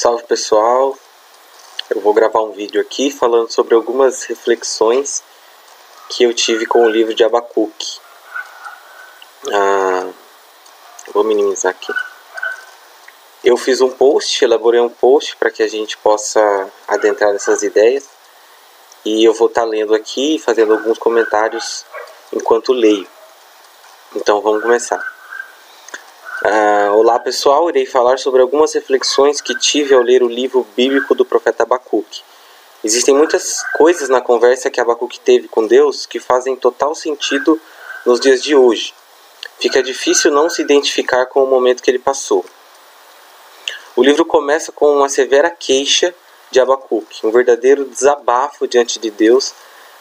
Salve pessoal, eu vou gravar um vídeo aqui falando sobre algumas reflexões que eu tive com o livro de Abacuque. Vou minimizar aqui. Eu fiz um post, elaborei um post para que a gente possa adentrar nessas ideias e eu vou estar lendo aqui e fazendo alguns comentários enquanto leio. Então vamos começar. Olá pessoal, irei falar sobre algumas reflexões que tive ao ler o livro bíblico do profeta Abacuque. Existem muitas coisas na conversa que Abacuque teve com Deus que fazem total sentido nos dias de hoje. Fica difícil não se identificar com o momento que ele passou. O livro começa com uma severa queixa de Abacuque, um verdadeiro desabafo diante de Deus,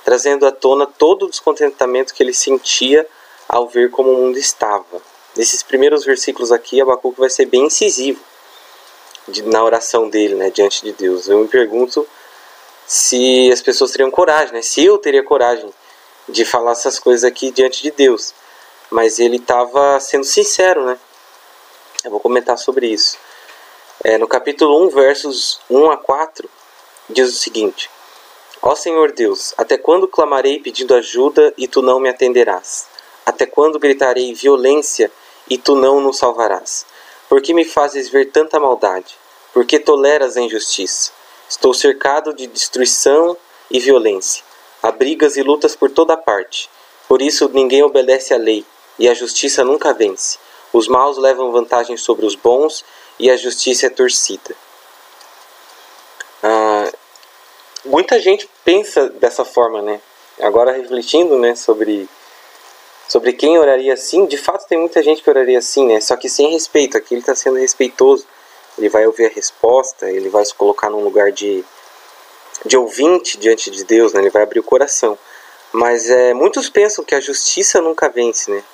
trazendo à tona todo o descontentamento que ele sentia ao ver como o mundo estava. Nesses primeiros versículos aqui, Abacuque vai ser bem incisivo na oração dele, diante de Deus. Eu me pergunto se as pessoas teriam coragem, se eu teria coragem de falar essas coisas aqui diante de Deus. Mas ele estava sendo sincero, Eu vou comentar sobre isso. No capítulo 1, versos 1 a 4, diz o seguinte: Ó Senhor Deus, até quando clamarei pedindo ajuda e Tu não me atenderás? Até quando gritarei violência e Tu não nos salvarás? Por que me fazes ver tanta maldade? Por que toleras a injustiça? Estou cercado de destruição e violência. Há brigas e lutas por toda parte. Por isso ninguém obedece à lei, e a justiça nunca vence. Os maus levam vantagem sobre os bons, e a justiça é torcida. Muita gente pensa dessa forma, Agora refletindo, sobre quem oraria assim, de fato tem muita gente que oraria assim, Só que sem respeito. Aqui ele está sendo respeitoso. Ele vai ouvir a resposta, ele vai se colocar num lugar de ouvinte diante de Deus, Ele vai abrir o coração. Mas muitos pensam que a justiça nunca vence,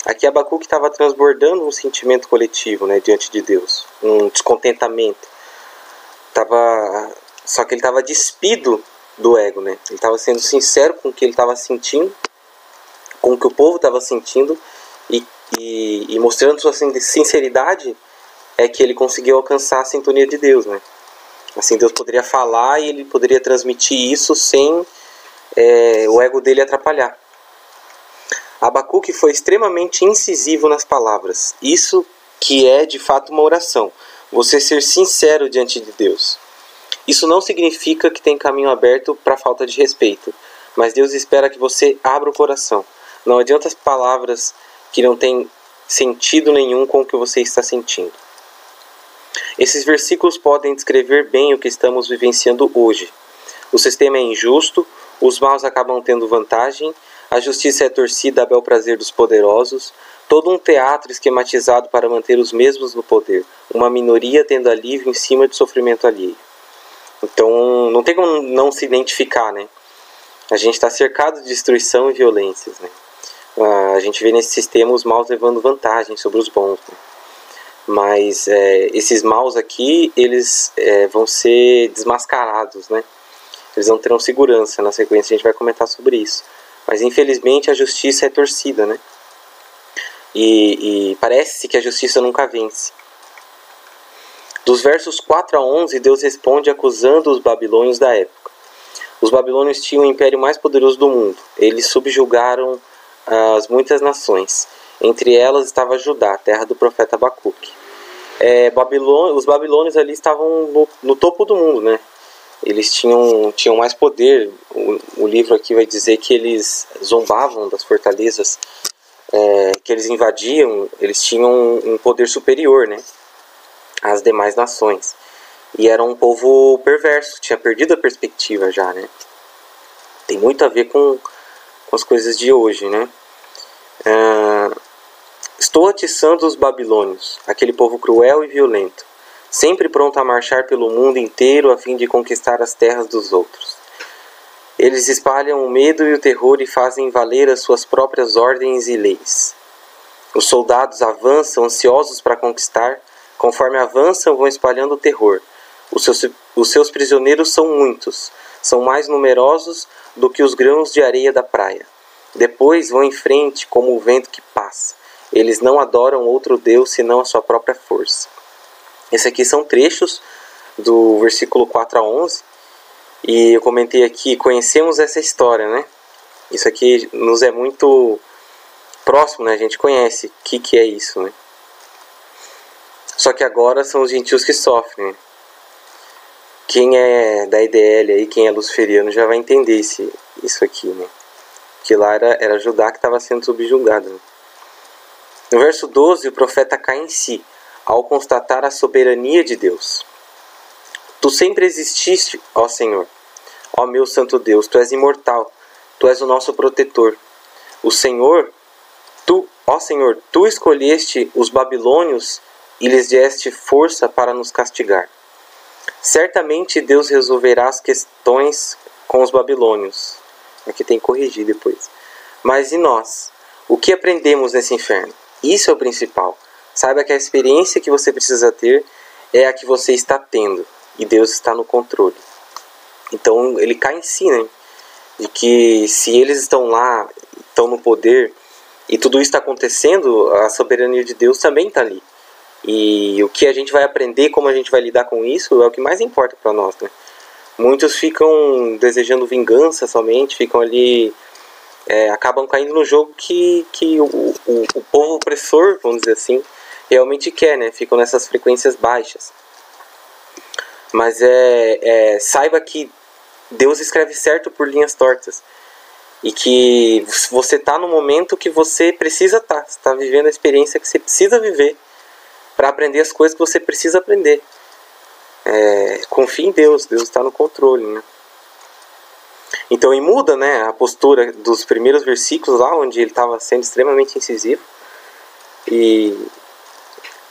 Aqui Abacuque estava transbordando um sentimento coletivo, diante de Deus, um descontentamento. Só que ele estava despido do ego, Ele estava sendo sincero com o que ele estava sentindo, com o que o povo estava sentindo, e mostrando sua sinceridade é que ele conseguiu alcançar a sintonia de Deus, Assim Deus poderia falar e ele poderia transmitir isso sem o ego dele atrapalhar. Abacuque foi extremamente incisivo nas palavras. Isso que é de fato uma oração. Você ser sincero diante de Deus. Isso não significa que tem caminho aberto para falta de respeito. Mas Deus espera que você abra o coração. Não adianta as palavras que não têm sentido nenhum com o que você está sentindo. Esses versículos podem descrever bem o que estamos vivenciando hoje. O sistema é injusto, os maus acabam tendo vantagem, a justiça é torcida a bel prazer dos poderosos, todo um teatro esquematizado para manter os mesmos no poder, uma minoria tendo alívio em cima do sofrimento alheio. Então, não tem como não se identificar, A gente está cercado de destruição e violências, A gente vê nesse sistema os maus levando vantagem sobre os bons, Mas esses maus aqui, eles vão ser desmascarados, Eles não terão segurança. Na sequência a gente vai comentar sobre isso. Mas infelizmente a justiça é torcida, E parece que a justiça nunca vence. Dos versos 4 a 11, Deus responde acusando os babilônios da época. Os babilônios tinham o império mais poderoso do mundo. Eles subjugaram as muitas nações. Entre elas estava Judá, terra do profeta Abacuque. Os babilônios ali estavam no topo do mundo, Eles tinham mais poder. O livro aqui vai dizer que eles zombavam das fortalezas que eles invadiam. Eles tinham um poder superior, às demais nações. E era um povo perverso, tinha perdido a perspectiva já, Tem muito a ver com as coisas de hoje, Estou atiçando os babilônios, aquele povo cruel e violento, sempre pronto a marchar pelo mundo inteiro a fim de conquistar as terras dos outros. Eles espalham o medo e o terror e fazem valer as suas próprias ordens e leis. Os soldados avançam ansiosos para conquistar, conforme avançam vão espalhando o terror. Os seus prisioneiros são muitos, são mais numerosos do que os grãos de areia da praia. Depois vão em frente como o vento que passa. Eles não adoram outro Deus senão a sua própria força. Esses aqui são trechos do versículo 4 a 11. E eu comentei aqui, conhecemos essa história, né? Isso aqui nos é muito próximo, né? A gente conhece o que é isso, né? Só que agora são os gentios que sofrem, né? Quem é da IDL aí, quem é luciferiano, já vai entender isso aqui, né? Que lá era Judá que estava sendo subjugado, né? No verso 12, o profeta cai em si, ao constatar a soberania de Deus. Tu sempre exististe, ó Senhor. Ó meu santo Deus, Tu és imortal, Tu és o nosso protetor. O Senhor, ó Senhor, Tu escolheste os babilônios e lhes deste força para nos castigar. Certamente Deus resolverá as questões com os babilônios. Aqui tem que corrigir depois. Mas e nós? O que aprendemos nesse inferno? Isso é o principal. Saiba que a experiência que você precisa ter é a que você está tendo. E Deus está no controle. Então ele cai em si, né? De que se eles estão lá, estão no poder, e tudo isso está acontecendo, a soberania de Deus também está ali. E o que a gente vai aprender, como a gente vai lidar com isso, é o que mais importa para nós, né? Muitos ficam desejando vingança somente, ficam ali, acabam caindo no jogo que o povo opressor, vamos dizer assim, realmente quer, né? Ficam nessas frequências baixas. Mas saiba que Deus escreve certo por linhas tortas. E que você está no momento que você precisa estar. Você está vivendo a experiência que você precisa viver para aprender as coisas que você precisa aprender. Confie em Deus. Deus está no controle, né? Então, e muda, né, a postura dos primeiros versículos lá, onde ele estava sendo extremamente incisivo. E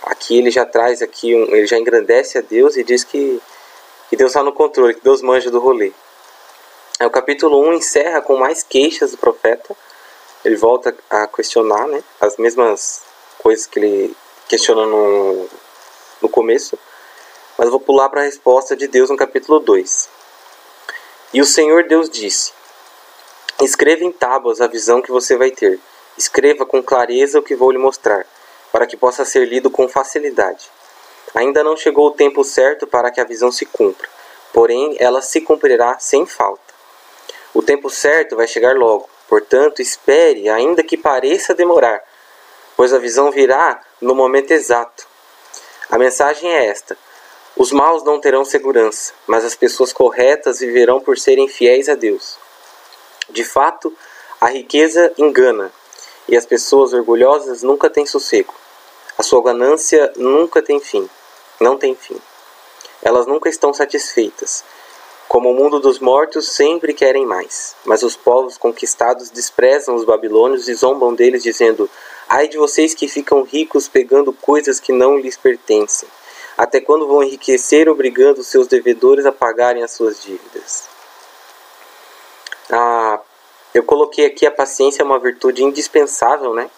aqui ele já traz aqui, ele já engrandece a Deus e diz que Deus está no controle, que Deus manja do rolê. O capítulo 1 encerra com mais queixas do profeta. Ele volta a questionar, né, as mesmas coisas que ele questiona no começo. Mas eu vou pular para a resposta de Deus no capítulo 2. E o Senhor Deus disse: escreva em tábuas a visão que você vai ter. Escreva com clareza o que vou lhe mostrar, para que possa ser lido com facilidade. Ainda não chegou o tempo certo para que a visão se cumpra, porém ela se cumprirá sem falta. O tempo certo vai chegar logo, portanto espere, ainda que pareça demorar, pois a visão virá no momento exato. A mensagem é esta: os maus não terão segurança, mas as pessoas corretas viverão por serem fiéis a Deus. De fato, a riqueza engana, e as pessoas orgulhosas nunca têm sossego. A sua ganância nunca tem fim. Não tem fim. Elas nunca estão satisfeitas. Como o mundo dos mortos, sempre querem mais. Mas os povos conquistados desprezam os babilônios e zombam deles, dizendo: ai de vocês que ficam ricos pegando coisas que não lhes pertencem. Até quando vão enriquecer, obrigando os seus devedores a pagarem as suas dívidas? Eu coloquei aqui a paciência é uma virtude indispensável, né?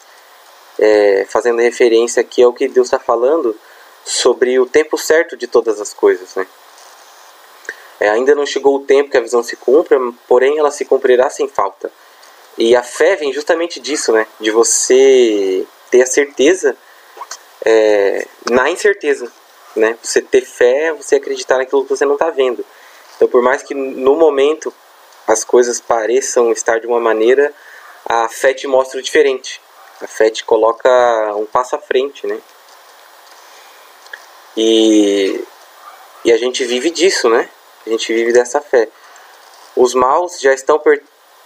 Fazendo referência aqui ao que Deus está falando sobre o tempo certo de todas as coisas, né? Ainda não chegou o tempo que a visão se cumpra, porém ela se cumprirá sem falta. E a fé vem justamente disso, né? De você ter a certeza na incerteza, né? Você ter fé, você acreditar naquilo que você não está vendo. Então, por mais que no momento as coisas pareçam estar de uma maneira, a fé te mostra o diferente. A fé te coloca um passo à frente, né? E a gente vive disso, né? A gente vive dessa fé. Os maus já estão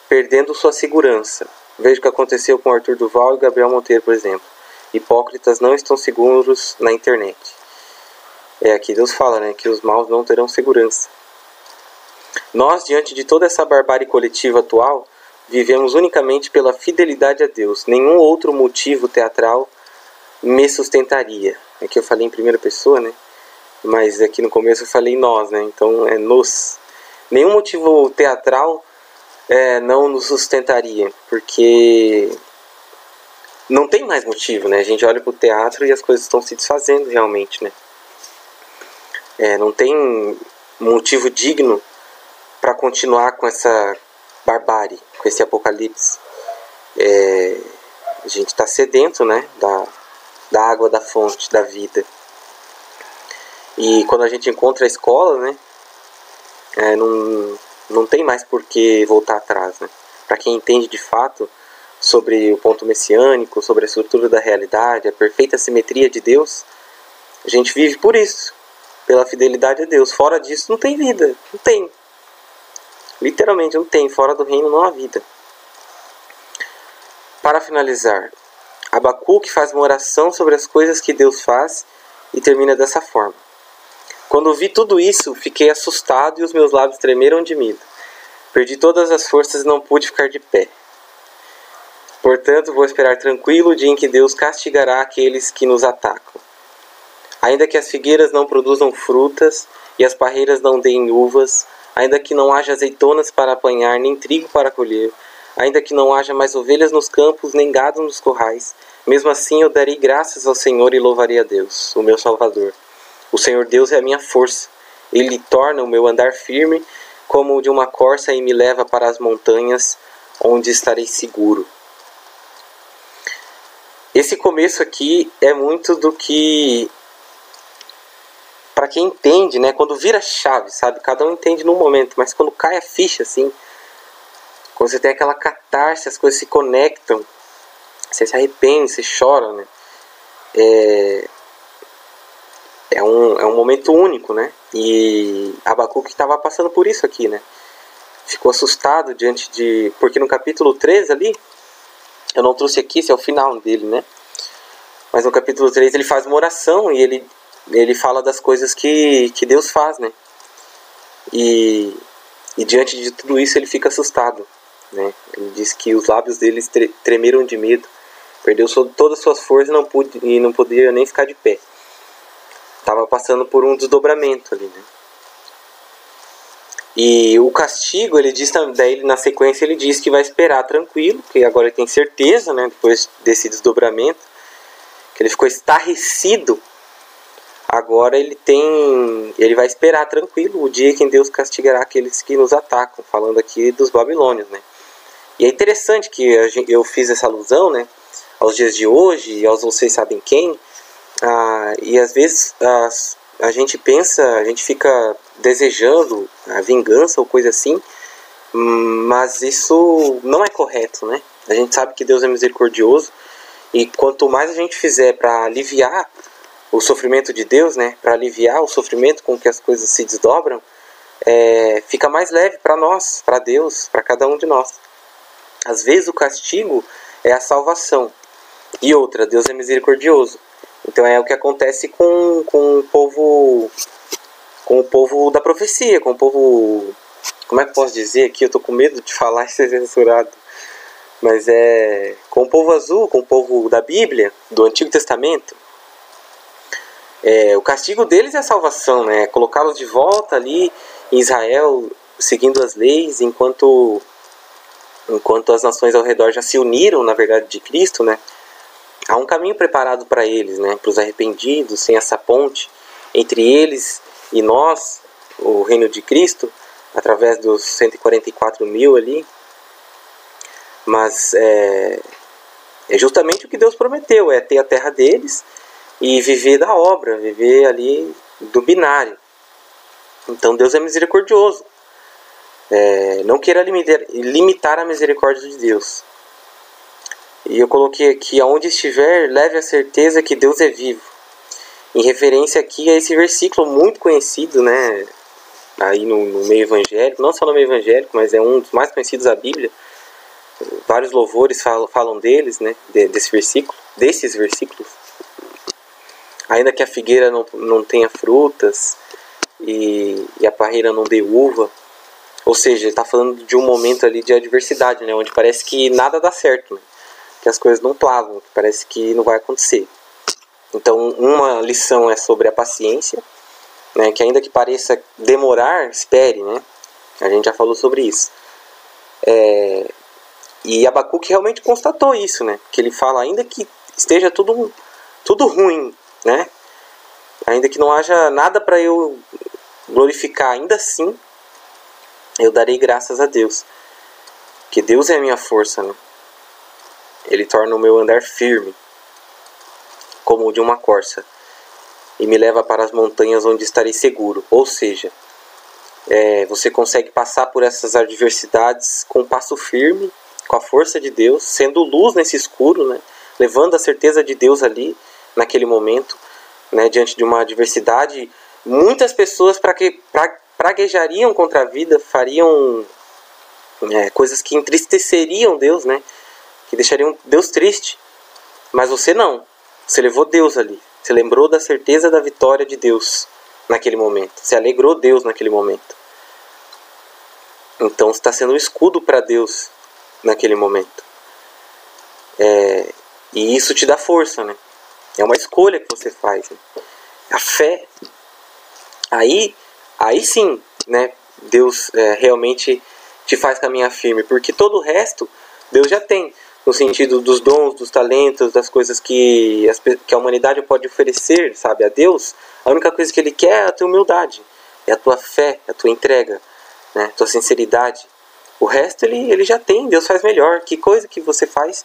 perdendo sua segurança. Veja o que aconteceu com Arthur Duval e Gabriel Monteiro, por exemplo. Hipócritas não estão seguros na internet. Aqui Deus fala, né, que os maus não terão segurança. Nós, diante de toda essa barbárie coletiva atual, vivemos unicamente pela fidelidade a Deus. Nenhum outro motivo teatral me sustentaria. Aqui eu falei em primeira pessoa, né? Mas aqui no começo eu falei nós, né? Então é nos. Nenhum motivo teatral não nos sustentaria, porque não tem mais motivo, né? A gente olha para o teatro e as coisas estão se desfazendo realmente, né? Não tem motivo digno para continuar com essa barbárie, com esse apocalipse. A gente está sedento, né? Da água da fonte da vida. E quando a gente encontra a escola, né, não tem mais por que voltar atrás, né? Para quem entende de fato sobre o ponto messiânico, sobre a estrutura da realidade, a perfeita simetria de Deus, a gente vive por isso, pela fidelidade a Deus. Fora disso não tem vida, não tem. Literalmente não tem, fora do reino não há vida. Para finalizar, Abacuque faz uma oração sobre as coisas que Deus faz e termina dessa forma: quando vi tudo isso, fiquei assustado e os meus lábios tremeram de medo. Perdi todas as forças e não pude ficar de pé. Portanto, vou esperar tranquilo o dia em que Deus castigará aqueles que nos atacam. Ainda que as figueiras não produzam frutas e as parreiras não deem uvas, ainda que não haja azeitonas para apanhar, nem trigo para colher, ainda que não haja mais ovelhas nos campos, nem gado nos currais, mesmo assim eu darei graças ao Senhor e louvarei a Deus, o meu Salvador. O Senhor Deus é a minha força. Ele torna o meu andar firme como o de uma corça e me leva para as montanhas, onde estarei seguro. Esse começo aqui é muito do que, para quem entende, né, quando vira chave, sabe? Cada um entende num momento, mas quando cai a ficha, assim, quando você tem aquela catarse, as coisas se conectam, você se arrepende, você chora, né? É um momento único, né? E Abacuque estava passando por isso aqui, né? Ficou assustado diante de... Porque no capítulo 3 ali, eu não trouxe aqui, esse é o final dele, né? Mas no capítulo 3 ele faz uma oração e ele fala das coisas que Deus faz, né? E diante de tudo isso ele fica assustado, né? Ele diz que os lábios dele tremeram de medo, perdeu todas as suas forças e não podia nem ficar de pé. Estava passando por um desdobramento ali, né? E o castigo, ele diz, daí na sequência ele diz que vai esperar tranquilo, que agora ele tem certeza, né, depois desse desdobramento, que ele ficou estarrecido. Agora ele vai esperar tranquilo o dia em que Deus castigará aqueles que nos atacam, falando aqui dos babilônios, né? E é interessante que eu fiz essa alusão, né, aos dias de hoje e aos vocês sabem quem, e às vezes a gente pensa, a gente fica desejando a vingança ou coisa assim, mas isso não é correto, né? A gente sabe que Deus é misericordioso e quanto mais a gente fizer para aliviar o sofrimento de Deus, né? Para aliviar o sofrimento com que as coisas se desdobram, fica mais leve para nós, para Deus, para cada um de nós. Às vezes o castigo é a salvação. E outra, Deus é misericordioso. Então é o que acontece com o povo da profecia, com o povo... Como é que eu posso dizer aqui? Eu estou com medo de falar e ser censurado. Mas com o povo azul, com o povo da Bíblia, do Antigo Testamento. O castigo deles é a salvação, né? Colocá-los de volta ali em Israel, seguindo as leis, enquanto as nações ao redor já se uniram, na verdade, de Cristo, né? Há um caminho preparado para eles, né? Para os arrependidos, sem essa ponte entre eles e nós, o reino de Cristo, através dos 144 mil ali. Mas é justamente o que Deus prometeu, é ter a terra deles e viver da obra, viver ali do binário. Então Deus é misericordioso. Não queira limitar a misericórdia de Deus. E eu coloquei aqui: aonde estiver, leve a certeza que Deus é vivo. Em referência aqui a esse versículo muito conhecido, né? Aí no meio evangélico, não só no meio evangélico, mas é um dos mais conhecidos da Bíblia. Vários louvores falam deles, né? Desses versículos. Ainda que a figueira não tenha frutas e a parreira não dê uva. Ou seja, ele está falando de um momento ali de adversidade, né? Onde parece que nada dá certo, né? Que as coisas não plavam, que parece que não vai acontecer. Então, uma lição é sobre a paciência, né? Que ainda que pareça demorar, espere, né? A gente já falou sobre isso. E Abacuque realmente constatou isso, né? Que ele fala, ainda que esteja tudo ruim, né? Ainda que não haja nada para eu glorificar, ainda assim eu darei graças a Deus. Que Deus é a minha força, né? Ele torna o meu andar firme, como o de uma corça. e me leva para as montanhas onde estarei seguro. Ou seja, você consegue passar por essas adversidades com um passo firme, com a força de Deus, sendo luz nesse escuro, né? Levando a certeza de Deus ali, naquele momento, né? Diante de uma adversidade. Muitas pessoas praguejariam contra a vida, fariam coisas que entristeceriam Deus, né? Que deixariam Deus triste. Mas você não. Você levou Deus ali. Você lembrou da certeza da vitória de Deus naquele momento. Você alegrou Deus naquele momento. Então você está sendo um escudo para Deus naquele momento. E isso te dá força, né? É uma escolha que você faz. Né? A fé. Aí sim, né? Deus realmente te faz caminhar firme. Porque todo o resto Deus já tem. No sentido dos dons, dos talentos, das coisas que a humanidade pode oferecer, sabe, a Deus. A única coisa que Ele quer é a tua humildade. É a tua fé, a tua entrega, né? A tua sinceridade. O resto Ele já tem. Deus faz melhor. Que coisa que você faz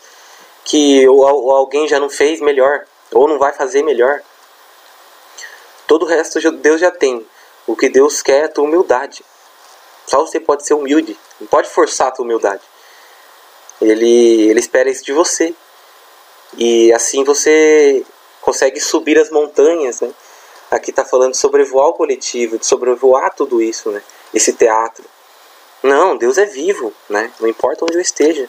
que ou alguém já não fez melhor, ou não vai fazer melhor. Todo o resto Deus já tem. O que Deus quer é a tua humildade. Só você pode ser humilde. Não pode forçar a tua humildade. Ele espera isso de você. E assim você consegue subir as montanhas, né? Aqui está falando de sobrevoar o coletivo, de sobrevoar tudo isso, né? Esse teatro. Não, Deus é vivo, né? Não importa onde eu esteja.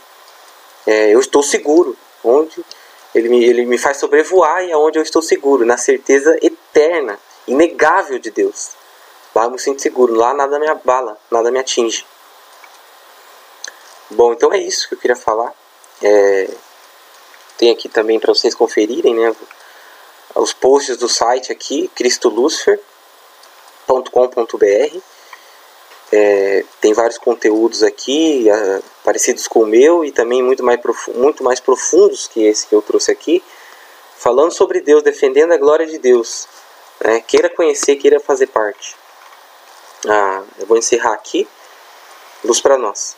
Eu estou seguro. Onde ele me faz sobrevoar e é onde eu estou seguro. Na certeza eterna, inegável de Deus. Lá eu me sinto seguro. Lá nada me abala, nada me atinge. Bom, então é isso que eu queria falar. Tem aqui também para vocês conferirem, né, os posts do site aqui, cristolucifer.com.br. Tem vários conteúdos aqui parecidos com o meu e também muito mais profundos que esse que eu trouxe aqui, falando sobre Deus, defendendo a glória de Deus, né? Queira conhecer, queira fazer parte. Eu vou encerrar aqui. Luz para nós.